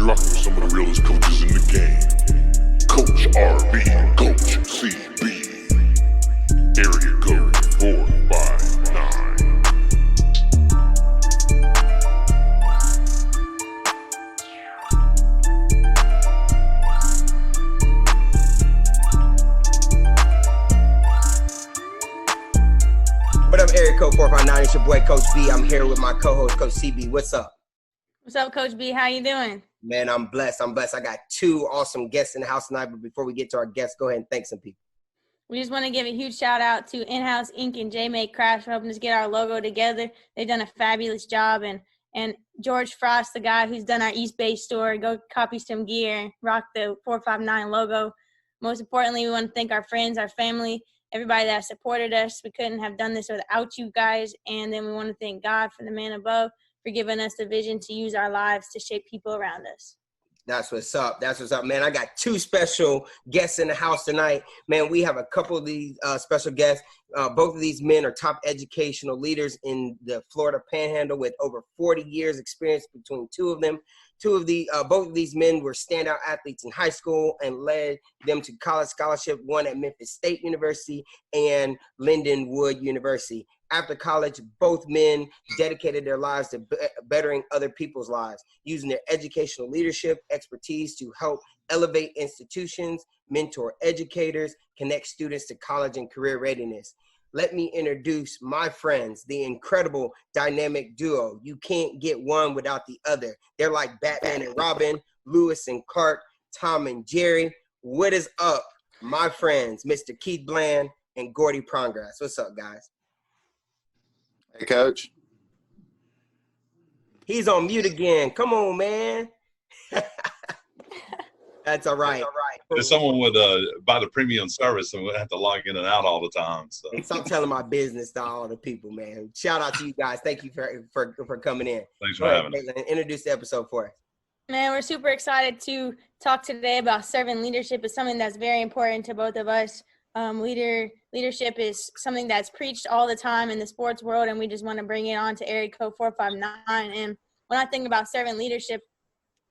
You're rocking with some of the realest coaches in the game. Coach RB and Coach CB. Area code 459. What up, area code 459? It's your boy Coach B. I'm here with my co-host Coach CB. What's up? What's up, Coach B? How you doing? Man, I'm blessed. I got two awesome guests in the house tonight, but before we get to our guests, go ahead and thank some people. We just want to give a huge shout out to In-House Ink and J-Make Crafts for helping us get our logo together. They've done a fabulous job. And George Frost, the guy who's done our East Bay store, go copy some gear, rock the 459 logo. Most importantly, we want to thank our friends, our family, everybody that supported us. We couldn't have done this without you guys. And then we want to thank God for the man above for giving us the vision to use our lives to shape people around us. That's what's up. That's what's up, man. I got two special guests in the house tonight. Man, we have a couple of these special guests. Both of these men are top educational leaders in the Florida Panhandle with over 40 years experience between two of them. Both of these men were standout athletes in high school and led them to college scholarship, one at Memphis State University and Lindenwood University. After college, both men dedicated their lives to bettering other people's lives, using their educational leadership expertise to help elevate institutions, mentor educators, connect students to college and career readiness. Let me introduce my friends, the incredible dynamic duo. You can't get one without the other. They're like Batman and Robin, Lewis and Clark, Tom and Jerry. What is up, my friends, Mr. Keith Bland and Gordy Pongratz? What's up, guys? Hey, Coach. He's on mute again. Come on, man. That's all right. If someone would buy the premium service and would have to log in and out all the time. So. Stop telling my business to all the people, man. Shout out to you guys. Thank you for coming in. Thanks for having us. Introduce the episode for us. Man, we're super excited to talk today about servant leadership. It's something that's very important to both of us. Leadership is something that's preached all the time in the sports world, and we just want to bring it on to area code 459. And when I think about servant leadership,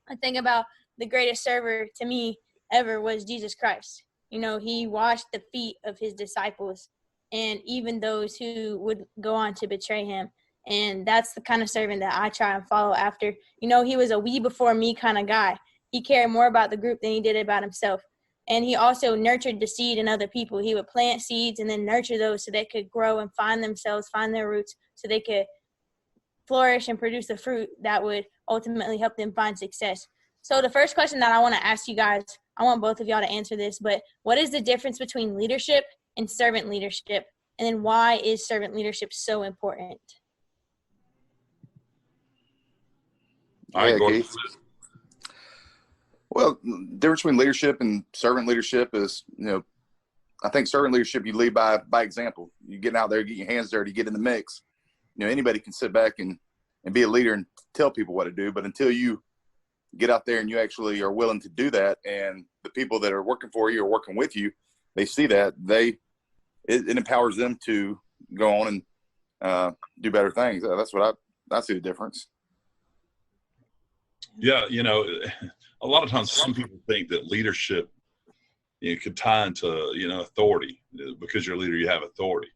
I think about the greatest server to me ever was Jesus Christ. You know, he washed the feet of his disciples and even those who would go on to betray him. And that's the kind of servant that I try and follow after. You know, he was a we before me kind of guy. He cared more about the group than he did about himself. And he also nurtured the seed in other people. He would plant seeds and then nurture those so they could grow and find themselves, find their roots, so they could flourish and produce the fruit that would ultimately help them find success. So the first question that I want to ask you guys, I want both of y'all to answer this, but what is the difference between leadership and servant leadership? And then why is servant leadership so important? All right, Gordy. Well, the difference between leadership and servant leadership is, I think servant leadership, you lead by example. You get out there, get your hands dirty, get in the mix. Anybody can sit back and be a leader and tell people what to do, but until you get out there and you actually are willing to do that, and the people that are working for you or working with you, they see that, it empowers them to go on and do better things. That's what I see the difference. Yeah, a lot of times some people think that leadership could tie into authority. Because you're a leader, you have authority.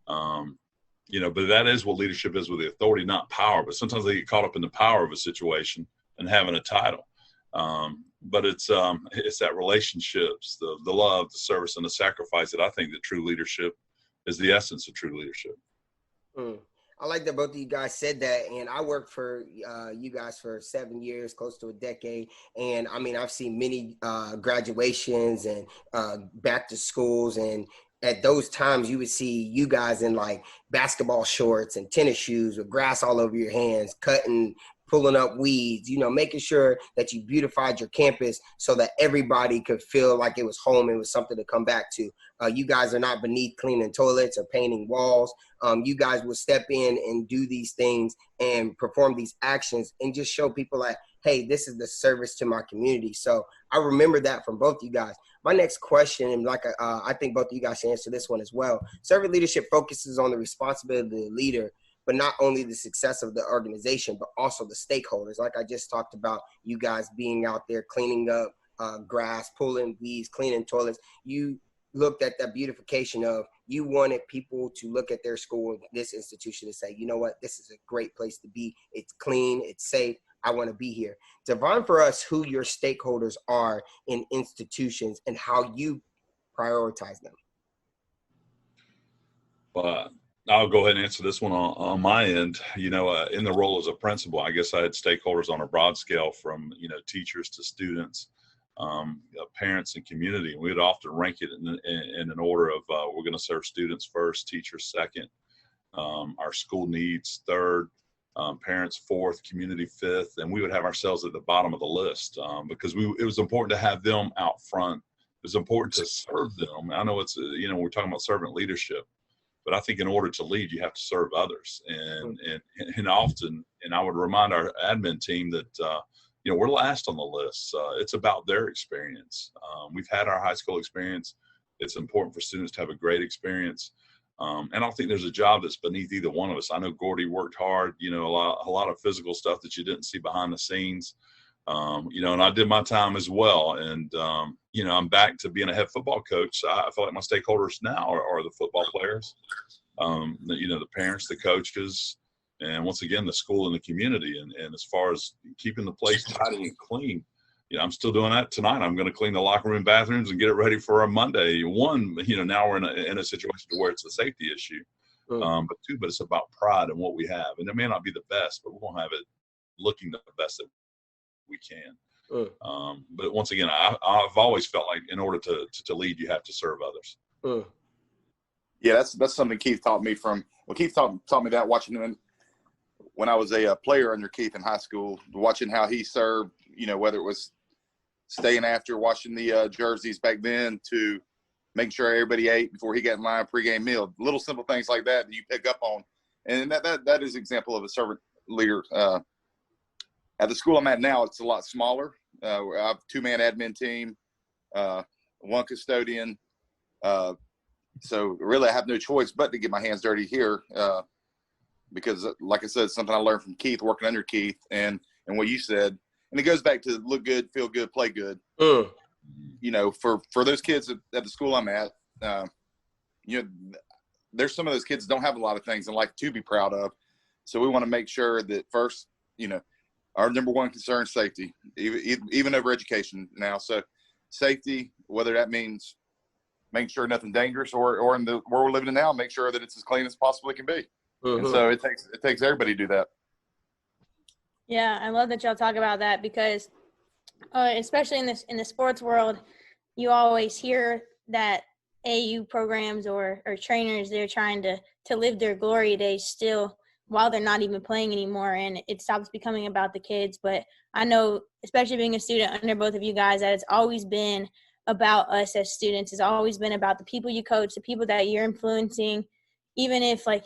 But that is what leadership is, with the authority, not power. But sometimes they get caught up in the power of a situation and having a title. But it's that relationships, the love, the service, and the sacrifice that I think that true leadership is the essence of true leadership. I like that both of you guys said that, and I worked for you guys for 7 years, close to a decade, and I mean, I've seen many graduations and back to schools, and at those times you would see you guys in like basketball shorts and tennis shoes with grass all over your hands, cutting, pulling up weeds, making sure that you beautified your campus so that everybody could feel like it was home. It was something to come back to. You guys are not beneath cleaning toilets or painting walls. You guys will step in and do these things and perform these actions and just show people like, hey, this is the service to my community. So I remember that from both you guys. My next question, and I think both of you guys should answer this one as well. Servant leadership focuses on the responsibility of the leader but not only the success of the organization, but also the stakeholders. Like I just talked about, you guys being out there cleaning up grass, pulling weeds, cleaning toilets. You looked at that beautification of, you wanted people to look at their school, this institution, and say, you know what, this is a great place to be. It's clean, it's safe. I want to be here. Define for us who your stakeholders are in institutions and how you prioritize them. But I'll go ahead and answer this one on my end. You know, in the role as a principal, I guess I had stakeholders on a broad scale, from, you know, teachers to students, parents and community. We would often rank it in an order of we're going to serve students first, teachers second, our school needs third, parents fourth, community fifth, and we would have ourselves at the bottom of the list because it was important to have them out front. It was important to serve them. I know it's, you know, we're talking about servant leadership, but I think in order to lead, you have to serve others. And often, and I would remind our admin team that, you know, we're last on the list. It's about their experience. We've had our high school experience. It's important for students to have a great experience. And I don't think there's a job that's beneath either one of us. I know Gordy worked hard, you know, a lot of physical stuff that you didn't see behind the scenes. You know, and I did my time as well. And, you know, I'm back to being a head football coach. So I feel like my stakeholders now are the football players, you know, the parents, the coaches, and once again, the school and the community. And as far as keeping the place tidy and clean, you know, I'm still doing that tonight. I'm going to clean the locker room, bathrooms, and get it ready for a Monday. One, you know, now we're in a situation where it's a safety issue. But two, but it's about pride in what we have. And it may not be the best, but we won't have it looking the best that we can. But once again, I've always felt like in order to lead, you have to serve others. Yeah, that's something Keith taught me Keith taught me that watching him when I was a player under Keith in high school, watching how he served, you know, whether it was staying after, washing the jerseys back then, to making sure everybody ate before he got in line, pregame meal, little simple things like that you pick up on. And that is an example of a servant leader. At the school I'm at now, it's a lot smaller. I have a 2-man admin team, 1 custodian. So really I have no choice but to get my hands dirty here because, like I said, it's something I learned from Keith, working under Keith, and what you said. And it goes back to look good, feel good, play good. You know, for those kids at the school I'm at, you know, there's some of those kids that don't have a lot of things in life to be proud of. So we want to make sure that first, you know, our number one concern is safety, even over education now. So safety, whether that means making sure nothing dangerous or in the world we're living in now, make sure that it's as clean as possibly can be. And so it takes everybody to do that. Yeah, I love that y'all talk about that because especially in the sports world, you always hear that AU programs or trainers, they're trying to live their glory days still while they're not even playing anymore, and it stops becoming about the kids. But I know, especially being a student under both of you guys, that it's always been about us as students. It's always been about the people you coach, the people that you're influencing. Even if, like,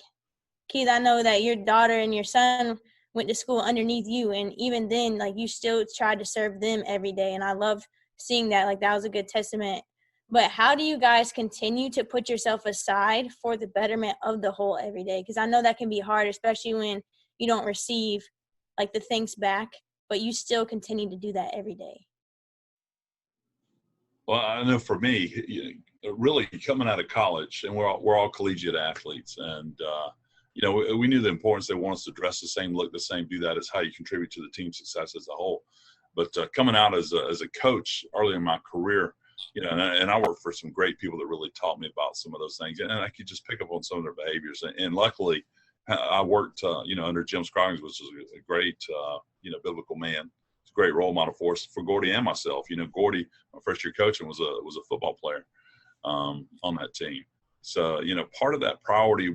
Keith, I know that your daughter and your son went to school underneath you, and even then, like, you still tried to serve them every day, and I love seeing that. Like, that was a good testament. But how do you guys continue to put yourself aside for the betterment of the whole every day? Because I know that can be hard, especially when you don't receive, like, the thanks back, but you still continue to do that every day. Well, I know for me, you know, really coming out of college, and we're all collegiate athletes, and you know, we knew the importance. They want us to dress the same, look the same, do that. Is how you contribute to the team's success as a whole. But coming out as a coach early in my career, you know, and I worked for some great people that really taught me about some of those things, and I could just pick up on some of their behaviors. And luckily, I worked, you know, under Jim Scroggins, which was a great, you know, biblical man. It's a great role model for us, for Gordy and myself. You know, Gordy, my first year coaching, was a football player on that team. So, you know, part of that priority,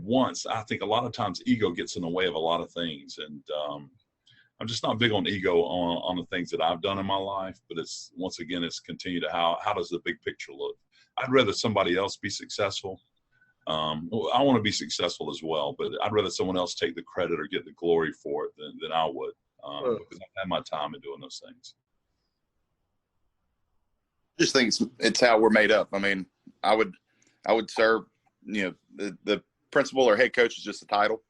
I think a lot of times ego gets in the way of a lot of things. And I'm just not big on ego on the things that I've done in my life, but it's, once again, it's continued to how does the big picture look? I'd rather somebody else be successful. I want to be successful as well, but I'd rather someone else take the credit or get the glory for it than I would, because I've had my time in doing those things. I just think it's how we're made up. I mean, I would serve, you know, the principal or head coach is just a title.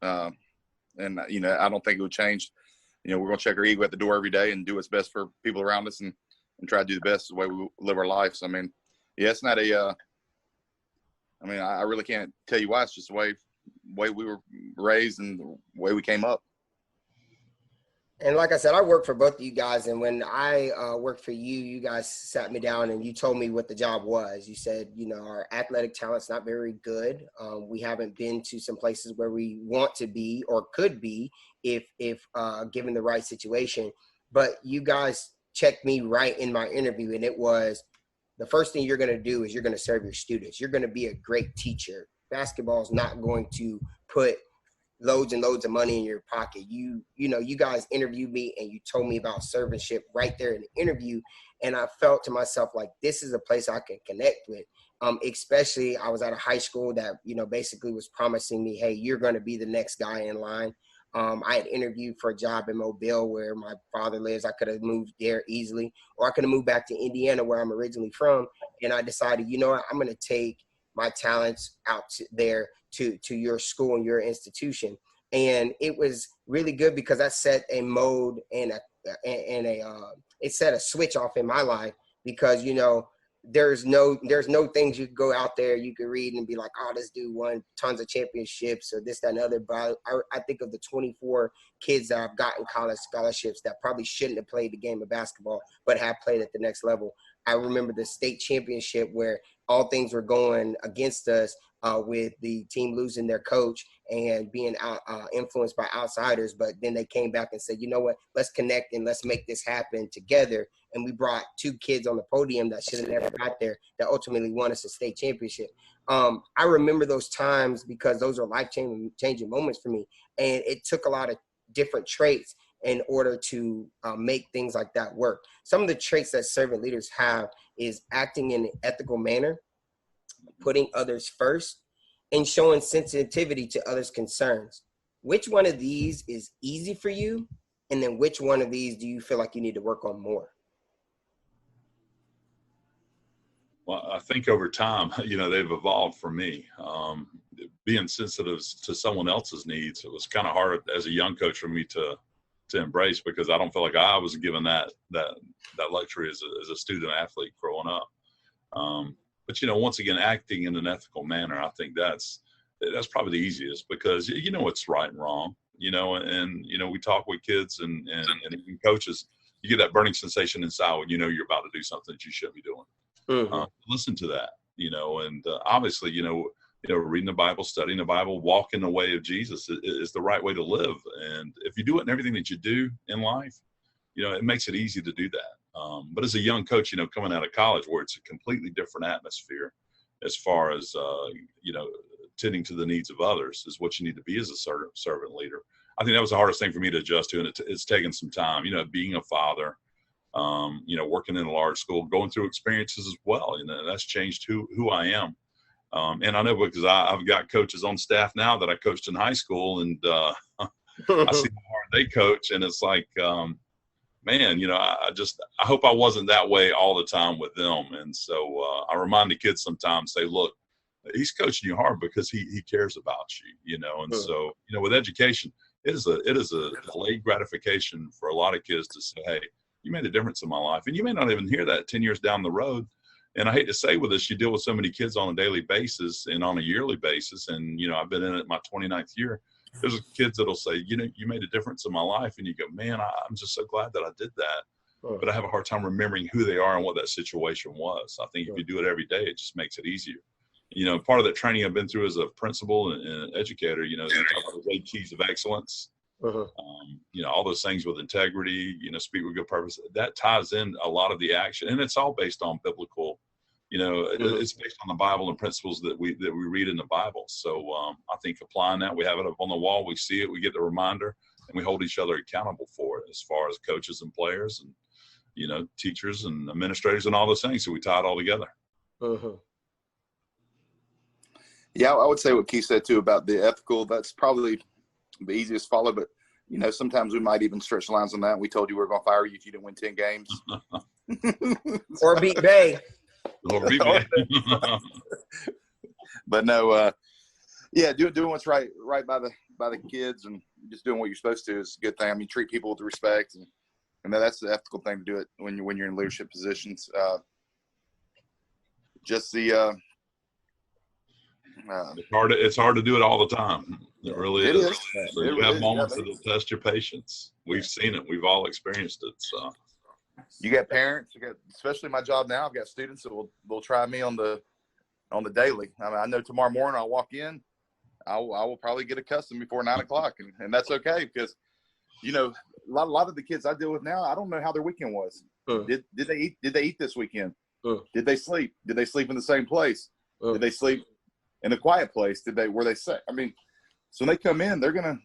And, you know, I don't think it would change. You know, we're going to check our ego at the door every day and do what's best for people around us and try to do the best the way we live our lives. I mean, yeah, it's not I really can't tell you why. It's just the way we were raised and the way we came up. And like I said, I work for both of you guys. And when I worked for you, you guys sat me down and you told me what the job was. You said, you know, our athletic talent's not very good. We haven't been to some places where we want to be or could be if given the right situation. But you guys checked me right in my interview, and it was, the first thing you're going to do is you're going to serve your students. You're going to be a great teacher. Basketball is not going to put loads and loads of money in your pocket. You know, you guys interviewed me and you told me about servantship right there in the interview. And I felt to myself, like, this is a place I can connect with. Especially I was at a high school that, you know, basically was promising me, hey, you're going to be the next guy in line. I had interviewed for a job in Mobile where my father lives. I could have moved there easily, or I could have moved back to Indiana where I'm originally from. And I decided, you know what, I'm going to take my talents out there to your school and your institution. And it was really good because that set a mode and it set a switch off in my life, because, you know, there's no things you could go out there, you could read and be like, oh, this dude won tons of championships or this, that, and other. But I think of the 24 kids that I've gotten college scholarships that probably shouldn't have played the game of basketball, but have played at the next level. I remember the state championship where all things were going against us, with the team losing their coach and being influenced by outsiders. But then they came back and said, you know what, let's connect and let's make this happen together. And we brought two kids on the podium that should have never got there, that ultimately won us a state championship. I remember those times because those are life-changing moments for me. And it took a lot of different traits in order to make things like that work. Some of the traits that servant leaders have is acting in an ethical manner, putting others first, and showing sensitivity to others' concerns. Which one of these is easy for you? And then which one of these do you feel like you need to work on more? Well, I think over time, you know, they've evolved for me. Being sensitive to someone else's needs, it was kind of hard as a young coach for me to embrace, because I don't feel like I was given that luxury as a student athlete growing up. But, you know, once again, acting in an ethical manner, I think that's probably the easiest, because you know what's right and wrong, you know, and you know, we talk with kids and even coaches, you get that burning sensation inside when you know you're about to do something that you shouldn't be doing. Mm-hmm. Listen to that, you know, and obviously, you know, reading the Bible, studying the Bible, walking the way of Jesus is the right way to live. And if you do it in everything that you do in life, you know, it makes it easy to do that. But as a young coach, you know, coming out of college where it's a completely different atmosphere as far as, you know, tending to the needs of others is what you need to be as a servant leader. I think that was the hardest thing for me to adjust to, and it's taken some time, you know, being a father, you know, working in a large school, going through experiences as well. You know, that's changed who I am. And I know because I've got coaches on staff now that I coached in high school, and I see how hard they coach, and it's like, man, you know, I hope I wasn't that way all the time with them. And so I remind the kids sometimes, say, look, he's coaching you hard because he cares about you, you know. And so, you know, with education, it is a delayed gratification for a lot of kids to say, hey, you made a difference in my life. And you may not even hear that 10 years down the road. And I hate to say with this, you deal with so many kids on a daily basis and on a yearly basis. And, you know, I've been in it my 29th year. There's kids that'll say, you know, you made a difference in my life. And you go, man, I'm just so glad that I did that. But I have a hard time remembering who they are and what that situation was. I think if you do it every day, it just makes it easier. You know, part of that training I've been through as a principal and educator, you know, you talk about those 8 keys of excellence. You know, all those things with integrity, you know, speak with good purpose, that ties in a lot of the action, and it's all based on biblical, you know, it's based on the Bible and principles that we read in the Bible. So I think applying that, we have it up on the wall, we see it, we get the reminder, and we hold each other accountable for it as far as coaches and players and, you know, teachers and administrators and all those things. So we tie it all together. Yeah, I would say what Keith said too about the ethical, that's probably the easiest follow, but you know, sometimes we might even stretch the lines on that. We told you we were going to fire you if you didn't win 10 games. Or beat Bay. Or beat Bay. But no, yeah, doing what's right by by the kids and just doing what you're supposed to is a good thing. I mean, treat people with respect, and that's the ethical thing to do it when you're in leadership positions. It's hard to do it all the time. It really is. So you have moments that'll test your patience. We've seen it. We've all experienced it. So you got parents, especially my job now. I've got students that will try me on the daily. I mean, I know tomorrow morning I'll walk in, I will probably get accustomed before 9 o'clock, and that's okay because, you know, a lot of the kids I deal with now, I don't know how their weekend was. Did they eat this weekend? Did they sleep? Did they sleep in the same place? Did they sleep in a quiet place? Were they sick? I mean, so when they come in, they're gonna,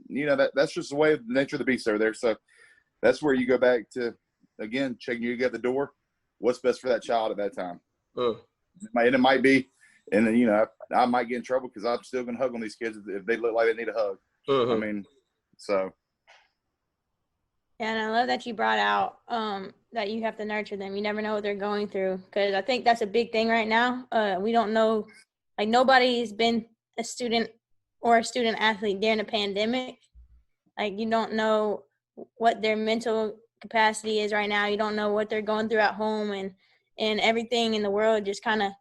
you know, that's just the way of the nature of the beast over there. So that's where you go back to, again, checking you at the door. What's best for that child at that time? And it might be, and then, you know, I might get in trouble because I'm still gonna hug on these kids if they look like they need a hug. I mean, so. And I love that you brought out that you have to nurture them. You never know what they're going through, because I think that's a big thing right now. We don't know, like, nobody's been a student or a student athlete during a pandemic. Like, you don't know what their mental capacity is right now. You don't know what they're going through at home, and everything in the world just kind of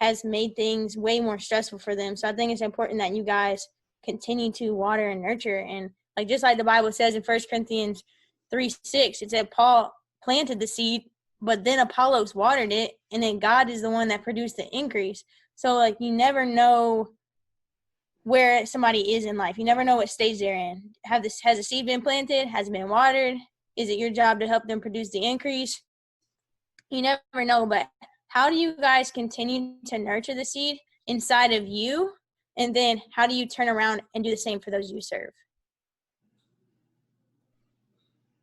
has made things way more stressful for them. So I think it's important that you guys continue to water and nurture. And like, just like the Bible says in 1 Corinthians 3:6, it said Paul planted the seed, but then Apollos watered it, and then God is the one that produced the increase. So, like, you never know where somebody is in life. You never know what stage they're in. Has the seed been planted? Has it been watered? Is it your job to help them produce the increase? You never know, but how do you guys continue to nurture the seed inside of you? And then how do you turn around and do the same for those you serve?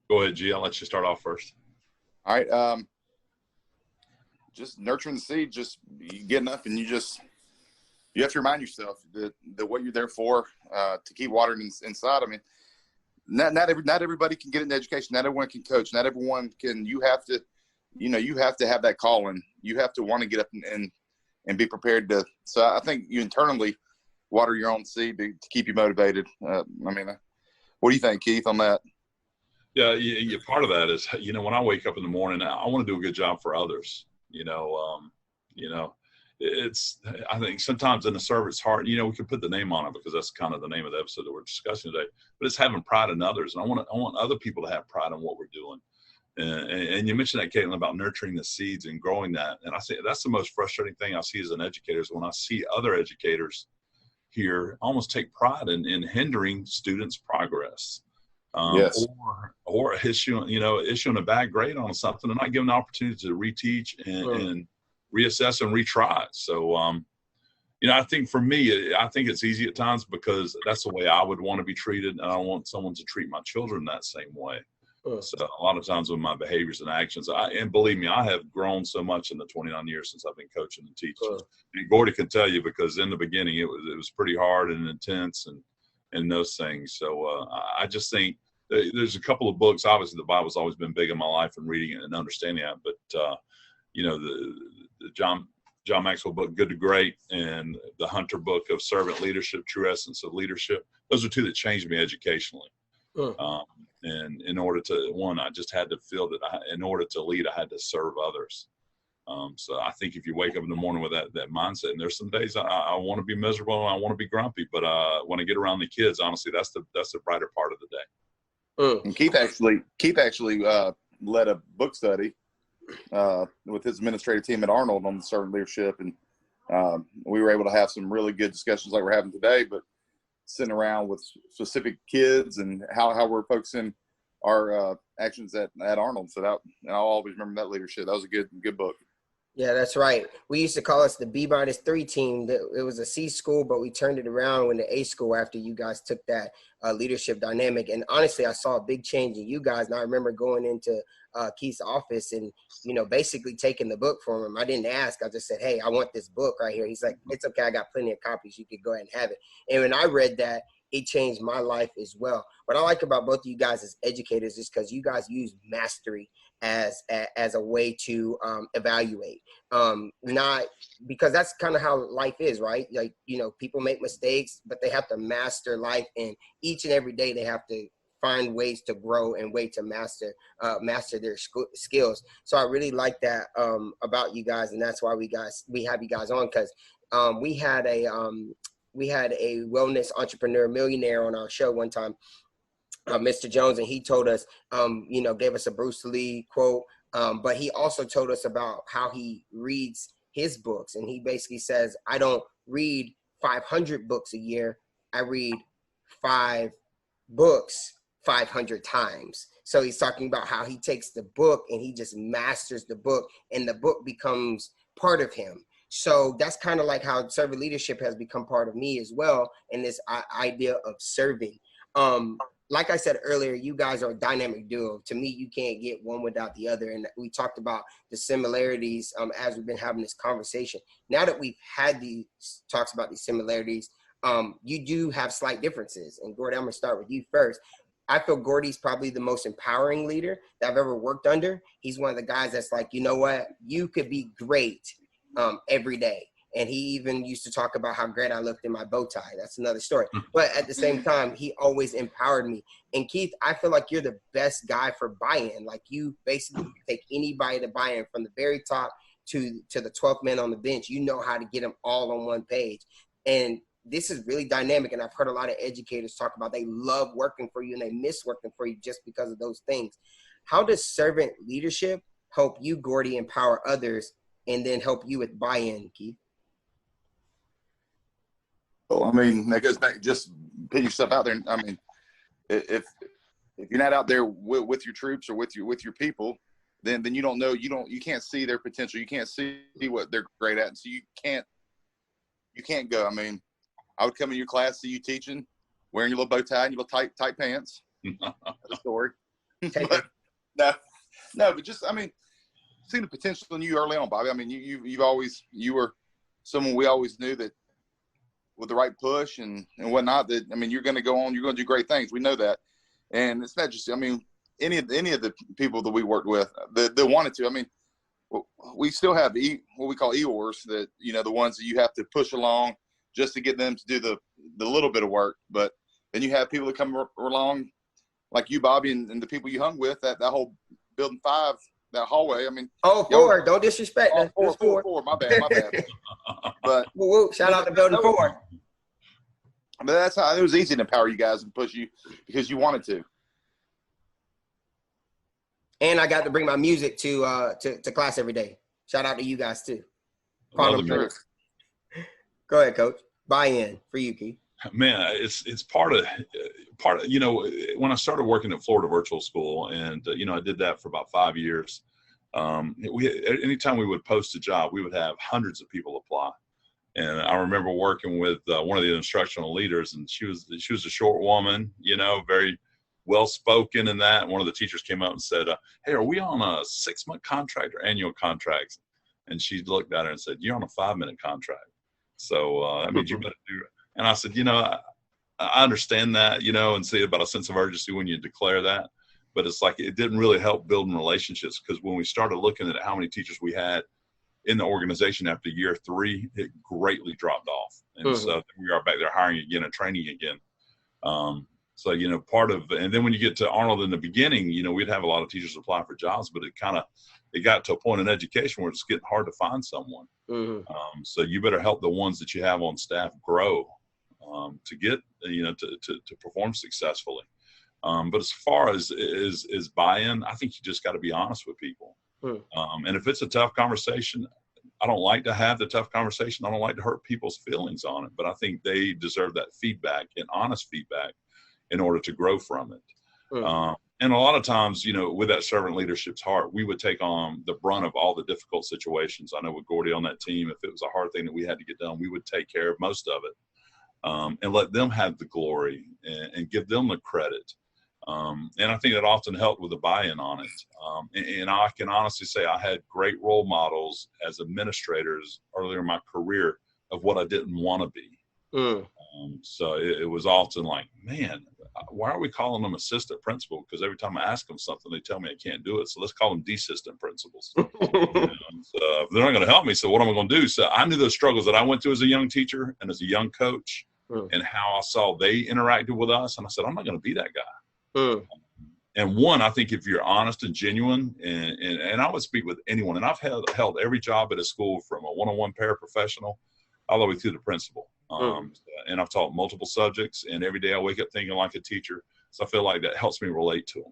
Go ahead, G. I'll let you start off first. All right. Just nurturing the seed, just you getting up and you have to remind yourself that what you're there for, to keep watering inside. I mean, not everybody can get an education. Not everyone can coach. Not everyone can. You have to have that calling. You have to want to get up and be prepared to. So I think you internally water your own seed to keep you motivated. I mean, what do you think, Keith, on that? Yeah, part of that is, you know, when I wake up in the morning, I want to do a good job for others. I think sometimes in the service, it's hard. You know, we could put the name on it because that's kind of the name of the episode that we're discussing today. But it's having pride in others, and I want other people to have pride in what we're doing. And you mentioned that, Caitlin, about nurturing the seeds and growing that. And I say that's the most frustrating thing I see as an educator is when I see other educators here almost take pride in hindering students' progress. Yes. Or issuing a bad grade on something and not giving the opportunity to reteach and reassess and retry. So, I think for me, I think it's easy at times because that's the way I would want to be treated. And I want someone to treat my children that same way. So a lot of times with my behaviors and actions, and believe me, I have grown so much in the 29 years since I've been coaching and teaching. And Gordy can tell you, because in the beginning it was pretty hard and intense and those things. So I just think there's a couple of books. Obviously, the Bible's always been big in my life and reading it and understanding it. But the John Maxwell book, Good to Great, and the Hunter book of Servant Leadership, True Essence of Leadership. Those are two that changed me educationally. And in order to, I just had to feel that in order to lead, I had to serve others. So I think if you wake up in the morning with that mindset, and there's some days I want to be miserable and I want to be grumpy, but when I get around the kids, honestly, that's the brighter part of the day. And Keith actually led a book study with his administrative team at Arnold on the servant leadership, and we were able to have some really good discussions like we're having today, but sitting around with specific kids and how we're focusing our actions at Arnold. So I'll always remember that leadership. That was a good book. Yeah, that's right. We used to call us the B-3 team. It was a C school, but we turned it around when the A school after you guys took that leadership dynamic. And honestly, I saw a big change in you guys. And I remember going into Keith's office and, basically taking the book from him. I didn't ask. I just said, hey, I want this book right here. He's like, it's okay. I got plenty of copies. You could go ahead and have it. And when I read that, it changed my life as well. What I like about both of you guys as educators is because you guys use mastery as a way to evaluate. Not because that's kind of how life is, right? Like, you know, people make mistakes, but they have to master life, and each and every day they have to find ways to grow and way to master their skills. So I really like that about you guys, and that's why we have you guys on, because we had a wellness entrepreneur millionaire on our show one time, Mr. Jones, and he told us, you know, gave us a Bruce Lee quote, but he also told us about how he reads his books, and he basically says, I don't read 500 books a year, I read 5 books 500 times. So he's talking about how he takes the book and he just masters the book, and the book becomes part of him. So that's kind of like how servant leadership has become part of me as well, and this idea of serving. Like I said earlier, you guys are a dynamic duo. To me, you can't get one without the other. And we talked about the similarities as we've been having this conversation. Now that we've had these talks about these similarities, you do have slight differences. And Gordy, I'm gonna start with you first. I feel Gordy's probably the most empowering leader that I've ever worked under. He's one of the guys that's like, you know what, you could be great every day. And he even used to talk about how great I looked in my bow tie. That's another story. But at the same time, he always empowered me. And Keith, I feel like you're the best guy for buy-in. Like, you basically take anybody to buy in from the very top to the 12th man on the bench. You know how to get them all on one page. And this is really dynamic. And I've heard a lot of educators talk about they love working for you and they miss working for you just because of those things. How does servant leadership help you, Gordy, empower others and then help you with buy-in, Keith? Well, I mean, that goes back, just put yourself out there. I mean, if you're not out there with your troops or with your people, then you don't know, you can't see their potential. You can't see what they're great at. And so you can't go. I mean, I would come in your class, see you teaching, wearing your little bow tie and your little tight pants. That's a story. But but just, I mean, seeing the potential in you early on, Bobby. I mean, you were someone we always knew that with the right push and whatnot, that, I mean, you're going to go on, you're going to do great things. We know that. And it's not just, I mean, any of the people that we worked with that wanted to, I mean, we still have what we call EORs, that, you know, the ones that you have to push along just to get them to do the little bit of work. But then you have people that come along like you, Bobby, and the people you hung with, that whole building 5, that hallway. I mean, 4, don't disrespect that. 4, my bad. But shout out to building 4. But that's how it was easy to empower you guys and push you because you wanted to. And I got to bring my music to class every day. Shout out to you guys too. Go ahead, Coach. Buy-in for you, Keith. Man, it's part of, you know, when I started working at Florida Virtual School, and you know, I did that for about 5 years. Anytime we would post a job, we would have hundreds of people apply. And I remember working with one of the instructional leaders, and she was a short woman, you know, very well spoken and that. And one of the teachers came up and said, "Hey, are we on a 6-month contract or annual contracts?" And she looked at her and said, "You're on a 5-minute contract. So that means you better do it." And I said, you know, I understand that, you know, and see about a sense of urgency when you declare that. But it's like, it didn't really help building relationships, because when we started looking at how many teachers we had in the organization after year 3, it greatly dropped off. And so we are back there hiring again and training again. So, you know, and then when you get to Arnold in the beginning, you know, we'd have a lot of teachers apply for jobs, but it got to a point in education where it's getting hard to find someone. So you better help the ones that you have on staff grow to get, you know, to perform successfully. But as far as buy-in, I think you just got to be honest with people. And if it's a tough conversation, I don't like to have the tough conversation. I don't like to hurt people's feelings on it, but I think they deserve that feedback and honest feedback in order to grow from it. And a lot of times, you know, with that servant leadership's heart, we would take on the brunt of all the difficult situations. I know with Gordy on that team, if it was a hard thing that we had to get done, we would take care of most of it, and let them have the glory and give them the credit. And I think that often helped with the buy-in on it. And I can honestly say I had great role models as administrators earlier in my career of what I didn't want to be. So it was often like, man, why are we calling them assistant principal? Because every time I ask them something, they tell me I can't do it. So let's call them desistant principals. So if they're not going to help me, so what am I going to do? So I knew those struggles that I went through as a young teacher and as a young coach, and how I saw they interacted with us. And I said, I'm not going to be that guy. And one, I think if you're honest and genuine, and I would speak with anyone, and I've held every job at a school from a one-on-one paraprofessional all the way through the principal. And I've taught multiple subjects, and every day I wake up thinking like a teacher. So I feel like that helps me relate to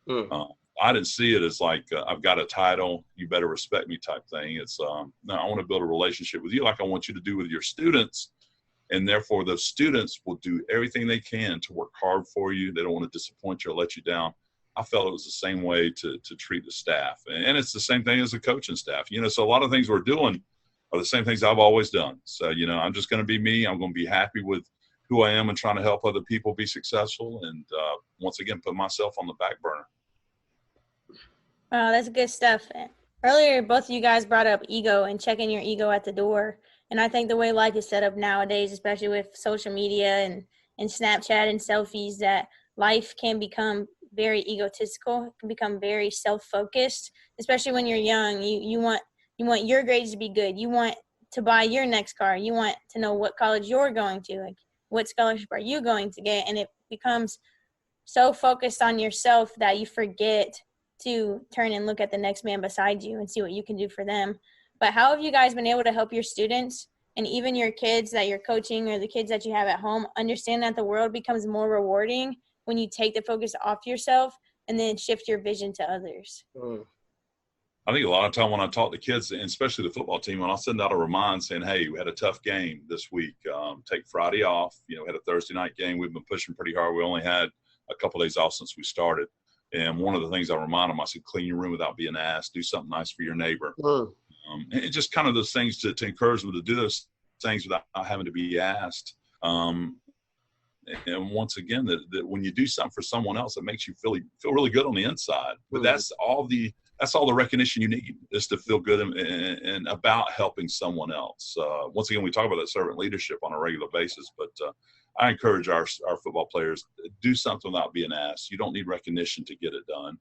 them. I didn't see it as like, I've got a title, you better respect me type thing. It's, no, I want to build a relationship with you like I want you to do with your students. And therefore, those students will do everything they can to work hard for you. They don't want to disappoint you or let you down. I felt it was the same way to treat the staff. And it's the same thing as a coaching staff. So a lot of things we're doing are the same things I've always done. So, I'm just going to be me. I'm going to be happy with who I am and trying to help other people be successful. And once again, put myself on the back burner. Oh, that's good stuff. Earlier, both of you guys brought up ego and checking your ego at the door. And I think the way life is set up nowadays, especially with social media and Snapchat and selfies, that life can become very egotistical. It can become very self-focused, especially when you're young. You want your grades to be good. You want to buy your next car. You want to know what college you're going to, like what scholarship are you going to get. And it becomes so focused on yourself that you forget to turn and look at the next man beside you and see what you can do for them. But how have you guys been able to help your students and even your kids that you're coaching or the kids that you have at home understand that the world becomes more rewarding when you take the focus off yourself and then shift your vision to others? I think a lot of time when I talk to kids, and especially the football team, when I'll send out a reminder saying, hey, we had a tough game this week. Take Friday off. We had a Thursday night game. We've been pushing pretty hard. We only had a couple days off since we started. And one of the things I remind them, I said, clean your room without being asked. Do something nice for your neighbor. And just kind of those things to encourage them to do those things without having to be asked. And once again, that when you do something for someone else, it makes you feel really good on the inside. But that's all the recognition you need, is to feel good and about helping someone else. Once again, we talk about that servant leadership on a regular basis, but I encourage our football players, do something without being asked. You don't need recognition to get it done.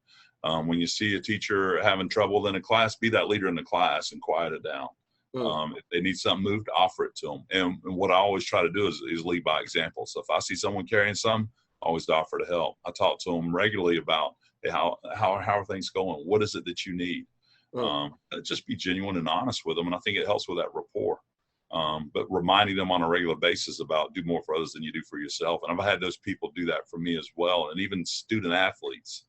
When you see a teacher having trouble in a class, be that leader in the class and quiet it down. If they need something moved, offer it to them. And what I always try to do is lead by example. So if I see someone carrying something, I always offer to help. I talk to them regularly about, hey, how are things going? What is it that you need? Just be genuine and honest with them. And I think it helps with that rapport. But reminding them on a regular basis about do more for others than you do for yourself. And I've had those people do that for me as well. And even student athletes.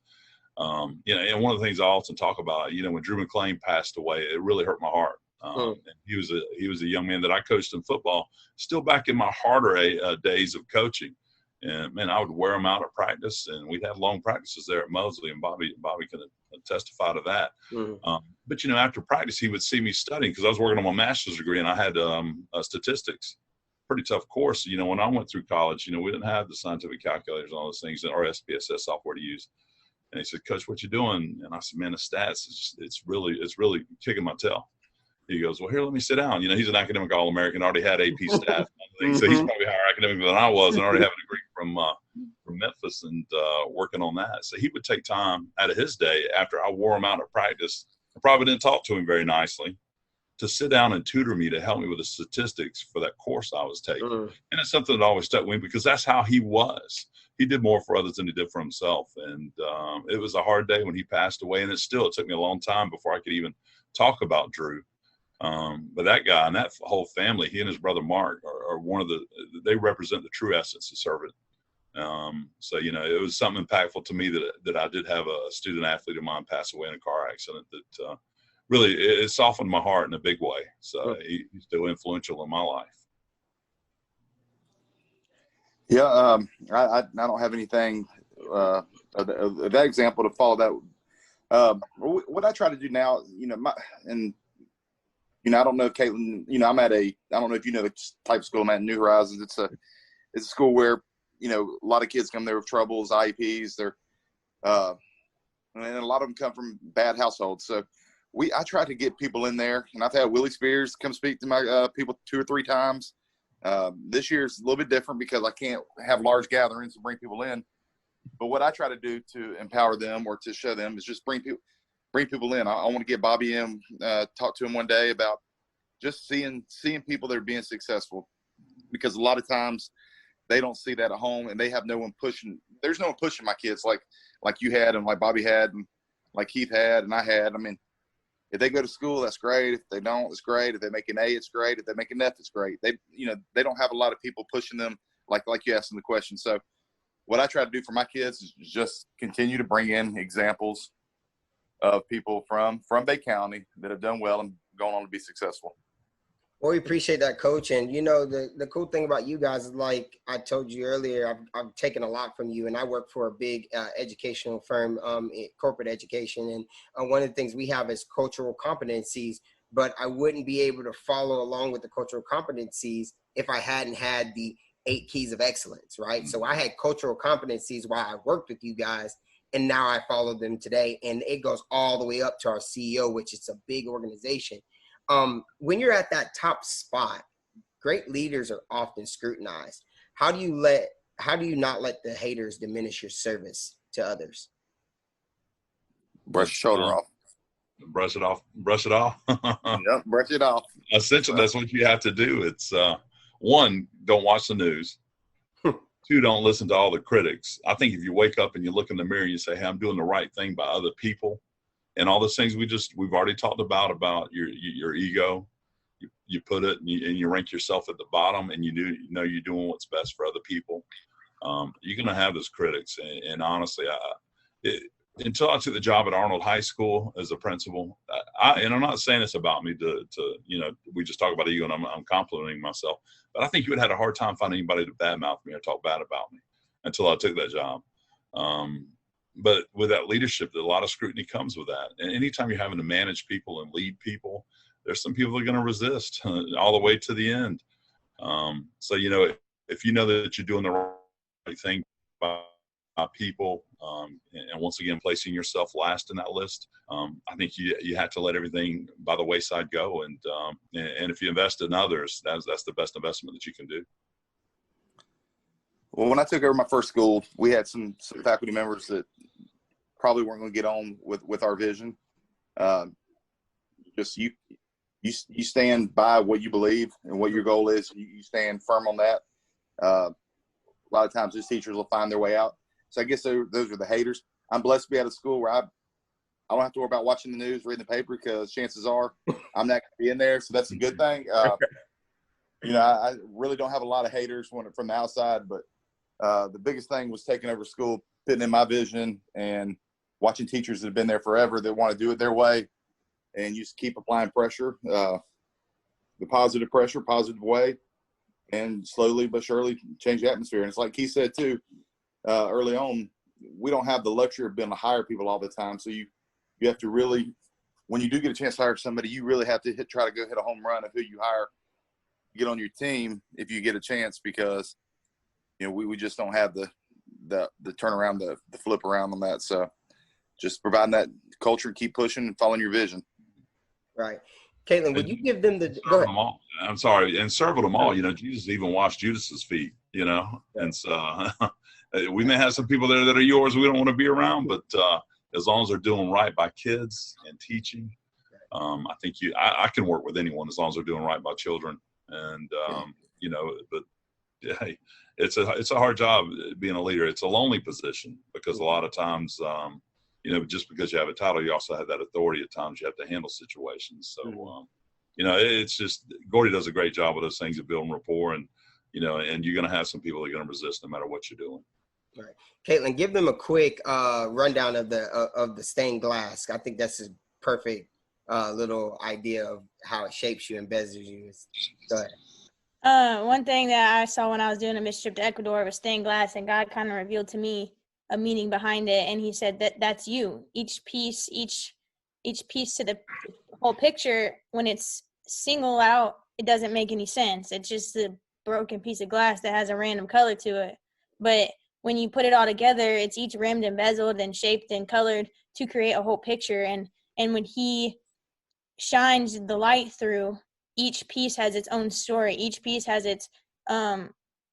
And one of the things I often talk about, when Drew McClain passed away, it really hurt my heart. And he was a young man that I coached in football, still back in my harder days of coaching. And man, I would wear him out at practice, and we'd have long practices there at Mosley, and Bobby can testify to that. But after practice, he would see me studying because I was working on my master's degree, and I had statistics, pretty tough course. When I went through college, we didn't have the scientific calculators and all those things, or SPSS software to use. And he said, Coach, what you doing? And I said, man, the stats, it's really kicking my tail. He goes, well, here, let me sit down. He's an academic All-American, already had AP stats. So he's probably higher academic than I was, and already have a degree from Memphis and working on that. So he would take time out of his day after I wore him out at practice. I probably didn't talk to him very nicely, to sit down and tutor me to help me with the statistics for that course I was taking. And it's something that always stuck with me because that's how he was. He did more for others than he did for himself. And it was a hard day when he passed away. And it took me a long time before I could even talk about Drew. But that guy and that whole family, he and his brother Mark are they represent the true essence of servant. So, it was something impactful to me that I did have a student athlete of mine pass away in a car accident that really it softened my heart in a big way. So he's still influential in my life. Yeah. I don't have anything of that example to follow that. What I try to do now, I don't know if Caitlin, I don't know if you know the type of school I'm at, New Horizons. It's a school where, a lot of kids come there with troubles, IEPs. And a lot of them come from bad households. So I try to get people in there, and I've had Willie Spears come speak to my people 2 or 3 times. This year is a little bit different because I can't have large gatherings and bring people in. But what I try to do to empower them or to show them is just bring people in. I want to get Bobby in, talk to him one day about just seeing people that are being successful, because a lot of times they don't see that at home, and they have no one pushing. There's no one pushing my kids like you had, and like Bobby had, and like Keith had, and I had. I mean, if they go to school, that's great. If they don't, it's great. If they make an A, it's great. If they make an F, it's great. They don't have a lot of people pushing them like you asked them the question. So what I try to do for my kids is just continue to bring in examples of people from Bay County that have done well and gone on to be successful. Well, we appreciate that, Coach. And, the cool thing about you guys is, like I told you earlier, I've taken a lot from you, and I work for a big educational firm, in corporate education. And one of the things we have is cultural competencies, but I wouldn't be able to follow along with the cultural competencies if I hadn't had the 8 keys of excellence, right? Mm-hmm. So I had cultural competencies while I worked with you guys, and now I follow them today. And it goes all the way up to our CEO, which is a big organization. When you're at that top spot, great leaders are often scrutinized. How do you not let the haters diminish your service to others? Brush your shoulder off. Brush it off. Yep, brush it off. Essentially, that's what you have to do. It's 1, don't watch the news. 2, don't listen to all the critics. I think if you wake up and you look in the mirror and you say, hey, I'm doing the right thing by other people, and all those things we've already talked about your ego, you put it and you rank yourself at the bottom, and you know you're doing what's best for other people. You're gonna have those critics, and honestly, until I took the job at Arnold High School as a principal, and I'm not saying this about me to we just talk about ego, and I'm complimenting myself, but I think you would have had a hard time finding anybody to badmouth me or talk bad about me until I took that job. But with that leadership, a lot of scrutiny comes with that. And anytime you're having to manage people and lead people, there's some people that are going to resist all the way to the end. So, if you know that you're doing the right thing by people, and once again, placing yourself last in that list, I think you have to let everything by the wayside go. And if you invest in others, that's the best investment that you can do. Well, when I took over my first school, we had some faculty members that probably weren't going to get on with our vision. Just you stand by what you believe and what your goal is. You stand firm on that. A lot of times those teachers will find their way out. So I guess those are the haters. I'm blessed to be at a school where I don't have to worry about watching the news, reading the paper, because chances are I'm not going to be in there. So that's a good thing. I really don't have a lot of haters from the outside, but the biggest thing was taking over school, putting in my vision, and watching teachers that have been there forever that want to do it their way, and you just keep applying pressure, the positive pressure, positive way, and slowly but surely change the atmosphere. And it's like Keith said too, early on, we don't have the luxury of being able to hire people all the time. So you have to really, when you do get a chance to hire somebody, you really have to try to go hit a home run of who you hire, get on your team if you get a chance, because we just don't have the turnaround, the flip around on that. So just providing that culture, keep pushing and following your vision. Right. Caitlin, would you give them go ahead. I'm sorry. And serve them all. Jesus even washed Judas's feet, and so we may have some people there that are yours we don't want to be around, but as long as they're doing right by kids and teaching, I think I can work with anyone as long as they're doing right by children. And, but hey, it's a hard job being a leader. It's a lonely position, because a lot of times, just because you have a title, you also have that authority. At times you have to handle situations. So, it's just, Gordy does a great job with those things of building rapport, and you're going to have some people that are going to resist no matter what you're doing. Right. Caitlin, give them a quick rundown of the stained glass. I think that's a perfect little idea of how it shapes you and bezels you. Go ahead. One thing that I saw when I was doing a mission trip to Ecuador was stained glass, and God kind of revealed to me a meaning behind it. And he said that's you. Each piece to the whole picture, when it's single out, it doesn't make any sense. It's just a broken piece of glass that has a random color to it. But when you put it all together, it's each rimmed and bezeled and shaped and colored to create a whole picture. And when he shines the light through, each piece has its own story. Each piece has its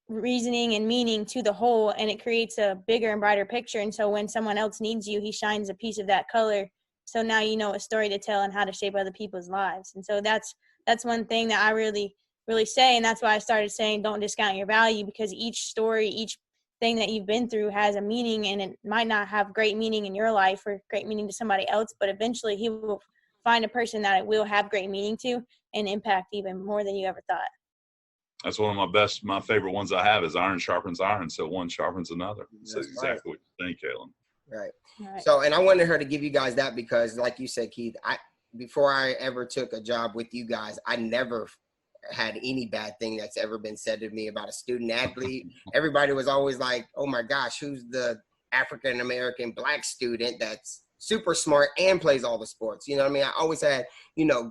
reasoning and meaning to the whole, and it creates a bigger and brighter picture. And so when someone else needs you, he shines a piece of that color. So now you know a story to tell and how to shape other people's lives. And so that's one thing that I really say, and that's why I started saying don't discount your value, because each story, each thing that you've been through has a meaning, and it might not have great meaning in your life or great meaning to somebody else, but eventually he will find a person that it will have great meaning to and impact even more than you ever thought. That's one of my favorite ones I have is iron sharpens iron, so one sharpens another. So That's exactly what you're saying, Caitlin. Right. So, and I wanted her to give you guys that because, like you said, Keith, before I ever took a job with you guys, I never had any bad thing that's ever been said to me about a student athlete. Everybody was always like, oh my gosh, who's the African-American Black student that's super smart and plays all the sports? You know what I mean? I always had,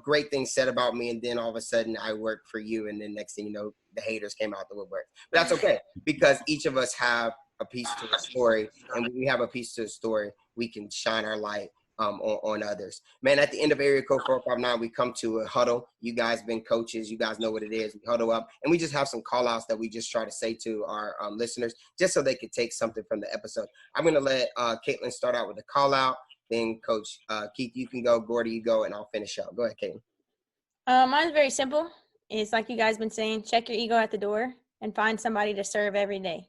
great things said about me. And then all of a sudden I worked for you. And then next thing you know, the haters came out the woodwork. But that's okay, because each of us have a piece to the story. And when we have a piece to the story, we can shine our light on others. Man, at the end of Area Code 459, we come to a huddle. You guys been coaches. You guys know what it is. We huddle up, and we just have some call-outs that we just try to say to our listeners, just so they could take something from the episode. I'm going to let Caitlin start out with a call-out. Then Coach Keith, you can go. Gordy, you go, and I'll finish up. Go ahead, Caitlin. Mine's very simple. It's like you guys been saying, check your ego at the door and find somebody to serve every day.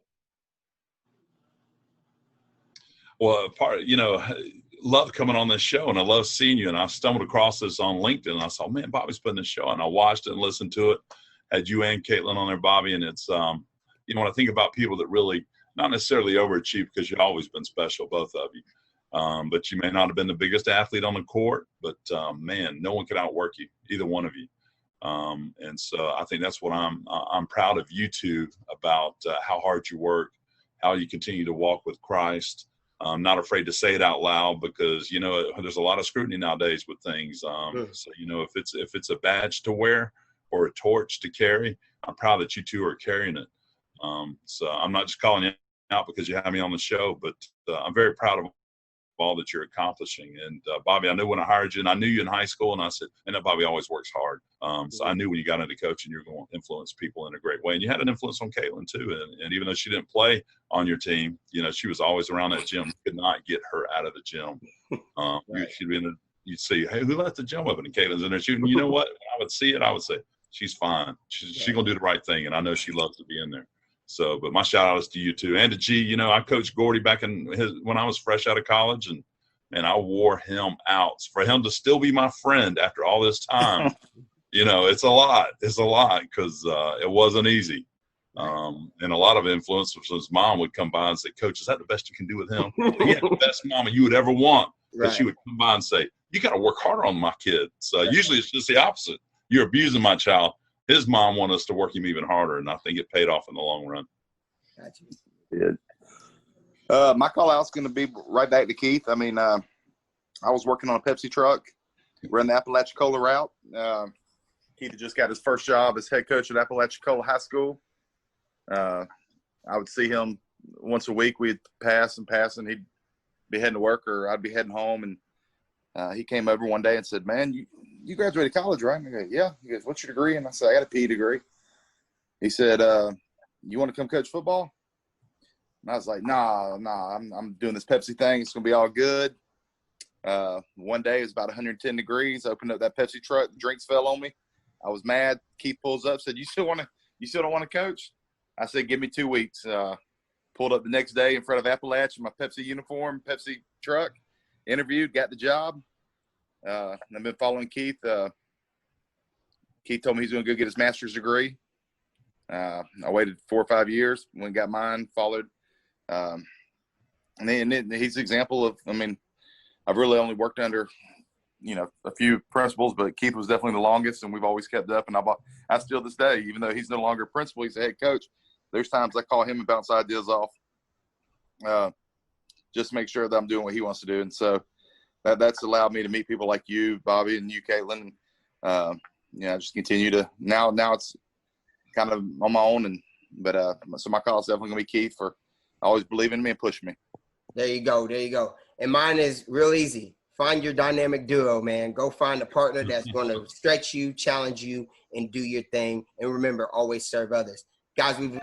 Well, love coming on this show, and I love seeing you. And I stumbled across this on LinkedIn, and I saw, man, Bobby's putting this show, and I watched it and listened to it. Had you and Caitlin on there, Bobby, and it's when I think about people that really not necessarily overachieve, because you've always been special, both of you. But you may not have been the biggest athlete on the court, but man, no one could outwork you, either one of you. And so I think that's what I'm proud of you two about, how hard you work, how you continue to walk with Christ. I'm not afraid to say it out loud, because there's a lot of scrutiny nowadays with things. So if it's a badge to wear or a torch to carry, I'm proud that you two are carrying it. So I'm not just calling you out because you have me on the show, but I'm very proud of all that you're accomplishing. And Bobby, I knew when I hired you, and I knew you in high school, and I said, and Bobby always works hard. So I knew when you got into coaching, you're going to influence people in a great way. And you had an influence on Caitlin too. And even though she didn't play on your team, she was always around that gym. You could not get her out of the gym. She'd be you'd say, hey, who left the gym open? And Caitlin's in there shooting. You know what? When I would see it, I would say, she's fine. She's going to do the right thing. And I know she loves to be in there. So, but my shout out is to you too. And to G, I coached Gordy back when I was fresh out of college, and man, I wore him out. For him to still be my friend after all this time, it's a lot. It's a lot, because it wasn't easy. And a lot of influence was his mom would come by and say, Coach, is that the best you can do with him? He had the best mama you would ever want. But she would come by and say, you got to work harder on my kid. So usually it's just the opposite. You're abusing my child. His mom wanted us to work him even harder, and I think it paid off in the long run. Good. My call out's going to be right back to Keith. I mean, I was working on a Pepsi truck, running the Apalachicola route. Keith had just got his first job as head coach at Apalachicola High School. I would see him once a week. We'd pass, and he'd be heading to work, or I'd be heading home. And he came over one day and said, man, you graduated college, right? And I go, yeah. He goes, what's your degree? And I said, I got a PE degree. He said, you want to come coach football? And I was like, nah, I'm doing this Pepsi thing. It's going to be all good. One day it was about 110 degrees. I opened up that Pepsi truck. The drinks fell on me. I was mad. Keith pulls up, said, you still don't want to coach? I said, give me 2 weeks. Pulled up the next day in front of Appalachia, my Pepsi uniform, Pepsi truck, interviewed, got the job. And I've been following Keith. Keith told me he's going to go get his master's degree. I waited 4 or 5 years. When got mine, followed. And then he's an example of, I mean, I've really only worked under, a few principals, but Keith was definitely the longest, and we've always kept up. And I still this day, even though he's no longer a principal, he's a head coach. There's times I call him and bounce ideas off, just to make sure that I'm doing what he wants to do. And so that's allowed me to meet people like you, Bobby, and you, Caitlin. Just continue to now it's kind of on my own. So my call is definitely going to be Keith for always believing in me and pushing me. There you go. And mine is real easy. Find your dynamic duo, man. Go find a partner that's going to stretch you, challenge you, and do your thing. And remember, always serve others. Guys, we've